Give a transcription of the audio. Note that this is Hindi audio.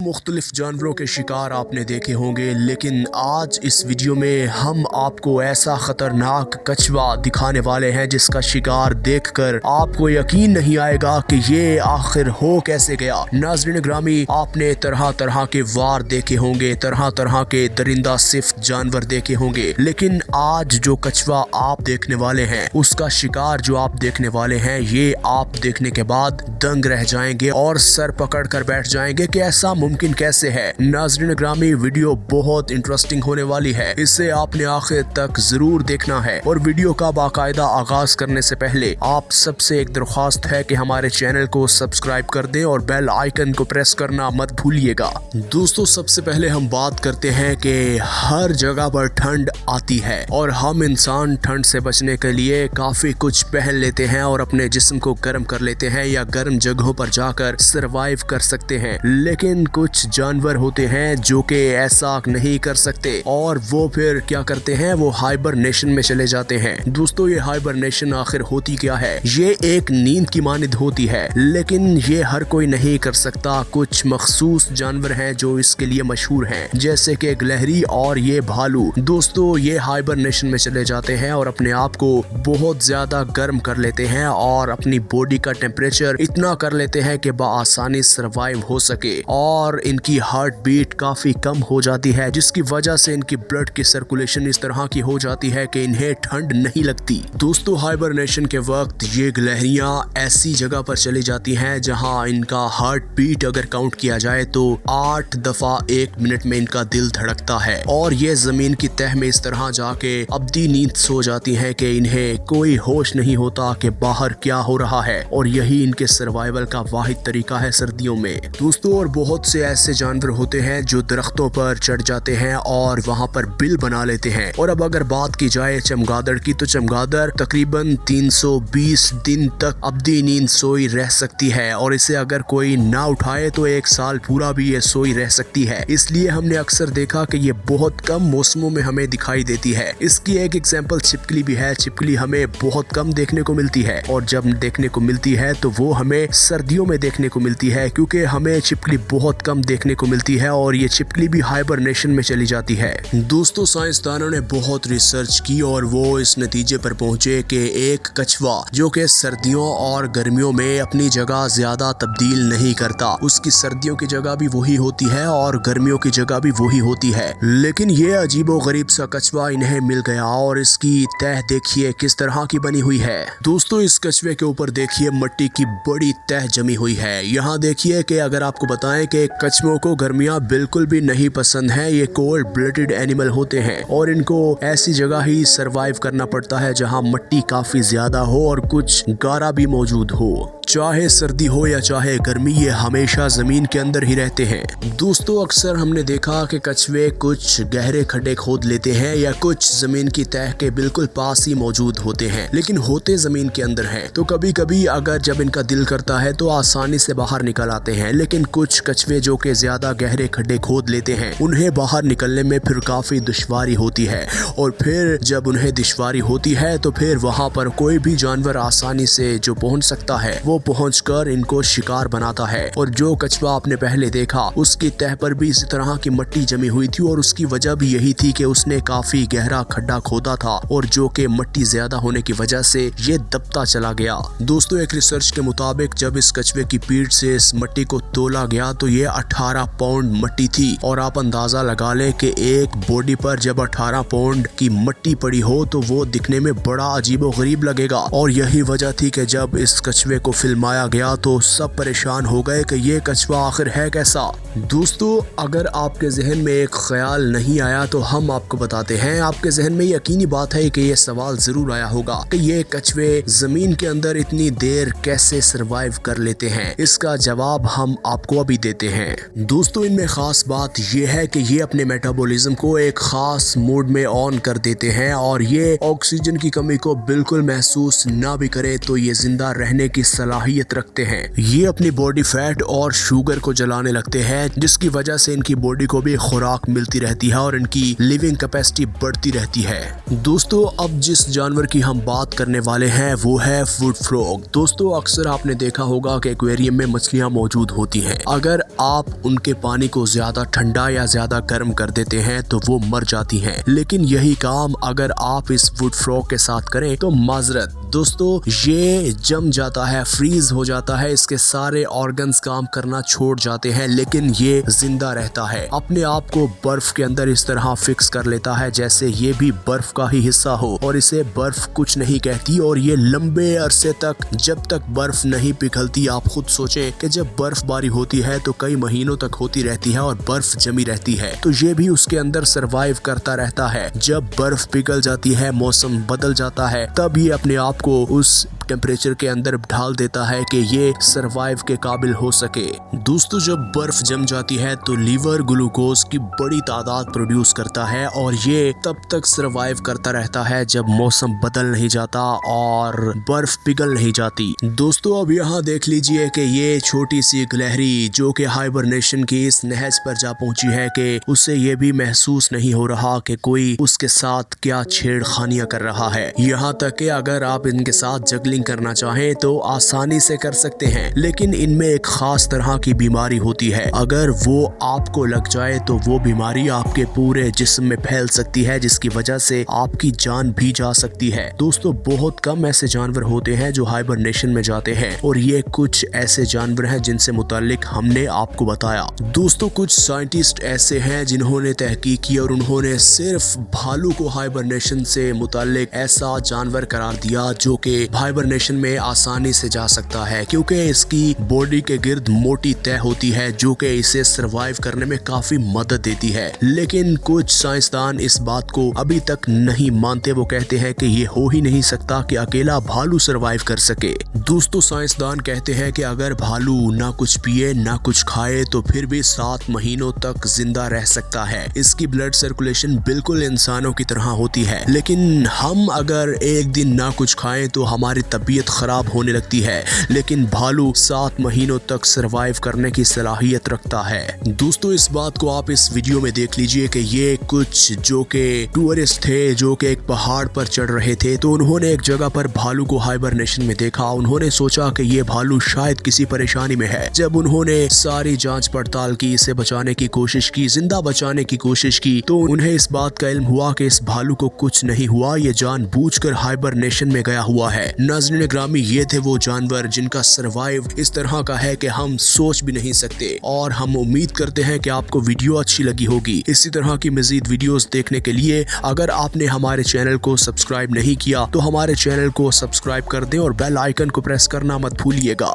मुख्तलिफ जानवरों के शिकार आपने देखे होंगे, लेकिन आज इस वीडियो में हम आपको ऐसा खतरनाक कछुआ दिखाने वाले हैं जिसका शिकार देखकर आपको यकीन नहीं आएगा कि ये आखिर हो कैसे गया। नाज़रीन ग्रामी, आपने तरह तरह के वार देखे होंगे, तरह तरह के दरिंदा सिफ्त जानवर देखे होंगे, लेकिन आज जो कछुआ आप देखने वाले हैं, उसका शिकार जो आप देखने वाले हैं, ये आप देखने के बाद दंग रह जाएंगे और सर पकड़ कर बैठ जाएंगे कि ऐसा मुमकिन कैसे है। नाज़रीन ग्रामी, वीडियो बहुत इंटरेस्टिंग होने वाली है, इसे आपने आखिर तक जरूर देखना है। और वीडियो का बाकायदा आगाज करने से पहले आप सबसे एक दरख्वास्त है कि हमारे चैनल को सब्सक्राइब कर दें और बेल आइकन को प्रेस करना मत भूलिएगा। दोस्तों, सबसे पहले हम बात करते हैं कि हर जगह पर ठंड आती है और हम इंसान ठंड से बचने के लिए काफी कुछ पहन लेते हैं और अपने जिस्म को गर्म कर लेते हैं या गर्म जगहों पर जाकर सरवाइव कर सकते हैं। लेकिन कुछ जानवर होते हैं जो कि ऐसा नहीं कर सकते और वो फिर क्या करते हैं, वो हाइबरनेशन में चले जाते हैं। दोस्तों, ये हाइबरनेशन आखिर होती क्या है? ये एक नींद की मानिंद होती है, लेकिन ये हर कोई नहीं कर सकता। कुछ मखसूस जानवर हैं जो इसके लिए मशहूर हैं, जैसे कि गिलहरी और ये भालू। दोस्तों, ये हाइबरनेशन में चले जाते हैं और अपने आप को बहुत ज्यादा गर्म कर लेते हैं और अपनी बॉडी का टेम्परेचर इतना कर लेते हैं कि आसानी सर्वाइव हो सके, और इनकी हार्ट बीट काफी कम हो जाती है, जिसकी वजह से इनकी ब्लड की सर्कुलेशन इस तरह की हो जाती है कि इन्हें ठंड नहीं लगती। दोस्तों, हाइबरनेशन के वक्त ये गिलहरियां ऐसी जगह पर चली जाती हैं जहां इनका हार्ट बीट अगर काउंट किया जाए तो 8 दफा 1 मिनट में इनका दिल धड़कता है, और ये जमीन की तह में इस तरह जाके अब्दी नींद सो जाती है कि इन्हें कोई होश नहीं होता कि बाहर क्या हो रहा है, और यही इनके सर्वाइवल का वाहिद तरीका है सर्दियों में। दोस्तों, और बहुत से ऐसे जानवर होते हैं जो दरख्तों पर चढ़ जाते हैं और वहां पर बिल बना लेते हैं। और अब अगर बात की जाए चमगादड़ की, तो चमगादड़ तकरीबन 320 दिन तक अब्दी नींद सोई रह सकती है, और इसे अगर कोई ना उठाए तो 1 साल पूरा भी ये सोई रह सकती है। इसलिए हमने अक्सर देखा कि ये बहुत कम मौसमों में हमें दिखाई देती है। इसकी एक एग्जाम्पल छिपकली भी है। छिपकली हमें बहुत कम देखने को मिलती है, और जब देखने को मिलती है तो वो हमें सर्दियों में देखने को मिलती है, क्योंकि हमें छिपकली बहुत कम देखने को मिलती है और ये छिपकली भी हाइबरनेशन में चली जाती है। दोस्तों, साइंसदानों ने बहुत रिसर्च की और वो इस नतीजे पर पहुंचे कि एक कछुआ जो कि सर्दियों और गर्मियों में अपनी जगह ज्यादा तब्दील नहीं करता, उसकी सर्दियों की जगह भी वही होती है और गर्मियों की जगह भी वही होती है, लेकिन ये अजीबो गरीब सा कछुआ इन्हें मिल गया और इसकी तह देखिए किस तरह की बनी हुई है। दोस्तों, इस कछुए के ऊपर देखिए मिट्टी की बड़ी तह जमी हुई है। यहाँ देखिए कि अगर आपको बताएं कि कछुओं को गर्मियाँ बिल्कुल भी नहीं पसंद है, ये कोल्ड ब्लडेड एनिमल होते हैं और इनको ऐसी जगह ही सरवाइव करना पड़ता है जहाँ मिट्टी काफी ज्यादा हो और कुछ गारा भी मौजूद हो। चाहे सर्दी हो या चाहे गर्मी, ये हमेशा जमीन के अंदर ही रहते हैं। दोस्तों, अक्सर हमने देखा कि कछुए कुछ गहरे खड्डे खोद लेते हैं या कुछ जमीन की तह के बिल्कुल पास ही मौजूद होते हैं, लेकिन होते जमीन के अंदर हैं। तो कभी कभी अगर जब इनका दिल करता है तो आसानी से बाहर निकल आते हैं, लेकिन कुछ कछुए जो कि ज्यादा गहरे खड्डे खोद लेते हैं, उन्हें बाहर निकलने में फिर काफी दुश्वारी होती है, और फिर जब उन्हें दुश्वारी होती है तो फिर वहां पर कोई भी जानवर आसानी से जो पहुंच सकता है वो पहुंचकर इनको शिकार बनाता है। और जो कछुआ आपने पहले देखा, उसकी तह पर भी इसी तरह की मिट्टी जमी हुई थी, और उसकी वजह भी यही थी कि उसने काफी गहरा खड्डा खोदा था और जो कि मिट्टी ज्यादा होने की वजह से ये दबता चला गया। दोस्तों, एक रिसर्च के मुताबिक जब इस कछुए की पीठ से इस मिट्टी को तोला गया तो ये 18 पाउंड मिट्टी थी, और आप अंदाजा लगा ले कि एक बॉडी पर जब 18 पाउंड की मिट्टी पड़ी हो तो वो दिखने में बड़ा अजीबो गरीब लगेगा। और यही वजह थी कि जब इस कछुए को फिल्माया गया तो सब परेशान हो गए कि ये कछुआ आखिर है कैसा। दोस्तों, अगर आपके जहन में एक ख्याल नहीं आया तो हम आपको बताते हैं। आपके जहन में यकीनी बात है कि ये सवाल जरूर आया होगा कि ये कछुए जमीन के अंदर इतनी देर कैसे सरवाइव कर लेते हैं। इसका जवाब हम आपको अभी देते हैं। दोस्तों, इनमें खास बात ये है कि ये अपने मेटाबॉलिज्म को एक खास मोड में ऑन कर देते हैं, और ये ऑक्सीजन की कमी को बिल्कुल महसूस ना भी करे तो ये जिंदा रहने की सलाह सलाहियत रखते हैं। ये अपनी बॉडी फैट और शुगर को जलाने लगते हैं, जिसकी वजह से इनकी बॉडी को भी खुराक मिलती रहती है और इनकी लिविंग कैपेसिटी बढ़ती रहती है। दोस्तों, अब जिस जानवर की हम बात करने वाले हैं वो है वुड फ्रॉग। दोस्तों, अक्सर आपने देखा होगा कि एक्वेरियम में मछलियां मौजूद होती हैं। अगर आप उनके पानी को ज्यादा ठंडा या ज्यादा गर्म कर देते हैं तो वो मर जाती हैं। लेकिन यही काम अगर आप इस वुड फ्रॉग के साथ करें तो माजरत दोस्तों, ये जम जाता है, फ्रीज हो जाता है, इसके सारे ऑर्गन्स काम करना छोड़ जाते हैं, लेकिन ये जिंदा रहता है। अपने आप को बर्फ के अंदर इस तरह फिक्स कर लेता है जैसे ये भी बर्फ का ही हिस्सा हो, और इसे बर्फ कुछ नहीं कहती। और ये लंबे अरसे तक, जब तक बर्फ नहीं पिघलती, आप खुद सोचें कि जब बर्फबारी होती है तो कई महीनों तक होती रहती है और बर्फ जमी रहती है, तो ये भी उसके अंदर सरवाइव करता रहता है। जब बर्फ पिघल जाती है, मौसम बदल जाता है, तब ये अपने आप को उस टेम्परेचर के अंदर ढाल देता है कि ये सरवाइव के काबिल हो सके। दोस्तों, जब बर्फ जम जाती है तो लीवर ग्लूकोज की बड़ी तादाद प्रोड्यूस करता है और ये तब तक सरवाइव करता रहता है जब मौसम बदल नहीं जाता और बर्फ पिघल नहीं जाती। दोस्तों, अब यहाँ देख लीजिए कि ये छोटी सी गिलहरी जो कि हाइबरनेशन की इस नहज पर जा पहुंची है कि उसे ये भी महसूस नहीं हो रहा कि कोई उसके साथ क्या छेड़खानियां कर रहा है। यहाँ तक कि अगर आप इनके साथ जगलिंग करना चाहें तो आसानी से कर सकते हैं, लेकिन इनमें एक खास तरह की बीमारी होती है। अगर वो आपको लग जाए तो वो बीमारी आपके पूरे जिस्म में फैल सकती है, जिसकी वजह से आपकी जान भी जा सकती है। दोस्तों, बहुत कम ऐसे जानवर होते हैं जो हाइबरनेशन में जाते हैं और ये कुछ ऐसे जानवर हैं जिनसे मुतालिक हमने आपको बताया। दोस्तों, कुछ साइंटिस्ट ऐसे हैं जिन्होंने तहकीक की और उन्होंने सिर्फ भालू को हाइबरनेशन से मुतालिक ऐसा जानवर करार दिया जो कि हाइबरनेशन में आसानी से जा सकता है, क्योंकि इसकी बॉडी के गिर्द मोटी तह होती है जो कि इसे सरवाइव करने में काफी मदद देती है। लेकिन कुछ साइंसदान इस बात को अभी तक नहीं मानते। वो कहते हैं कि ये हो ही नहीं सकता कि अकेला भालू सरवाइव कर सके। दोस्तों, साइंसदान कहते हैं कि अगर भालू ना कुछ पिए ना कुछ खाए तो फिर भी 7 महीनों तक जिंदा रह सकता है। इसकी ब्लड सर्कुलेशन बिल्कुल इंसानों की तरह होती है, लेकिन हम अगर एक दिन ना कुछ खाएं तो हमारी तबीयत खराब होने लगती है, लेकिन भालू 7 महीनों तक सरवाइव करने की सलाहियत रखता है। दोस्तों, इस बात को आप इस वीडियो में देख लीजिए कि ये कुछ जो के टूरिस्ट थे जो कि एक पहाड़ पर चढ़ रहे थे, तो उन्होंने एक जगह पर भालू को हाइबरनेशन में देखा। उन्होंने सोचा कि ये भालू शायद किसी परेशानी में है। जब उन्होंने सारी जांच पड़ताल की, इसे बचाने की कोशिश की, जिंदा बचाने की कोशिश की, तो उन्हें इस बात का इल्म हुआ कि इस भालू को कुछ नहीं हुआ, ये जानबूझकर हाइबरनेशन में गया हुआ है। नाज़रीन ग्रामी, ये थे वो जानवर जिनका सरवाइव इस तरह का है कि हम सोच भी नहीं सकते। और हम उम्मीद करते हैं कि आपको वीडियो अच्छी लगी होगी। इसी तरह की मजीद वीडियोस देखने के लिए अगर आपने हमारे चैनल को सब्सक्राइब नहीं किया तो हमारे चैनल को सब्सक्राइब कर दें और बेल आइकन को प्रेस करना मत भूलिएगा।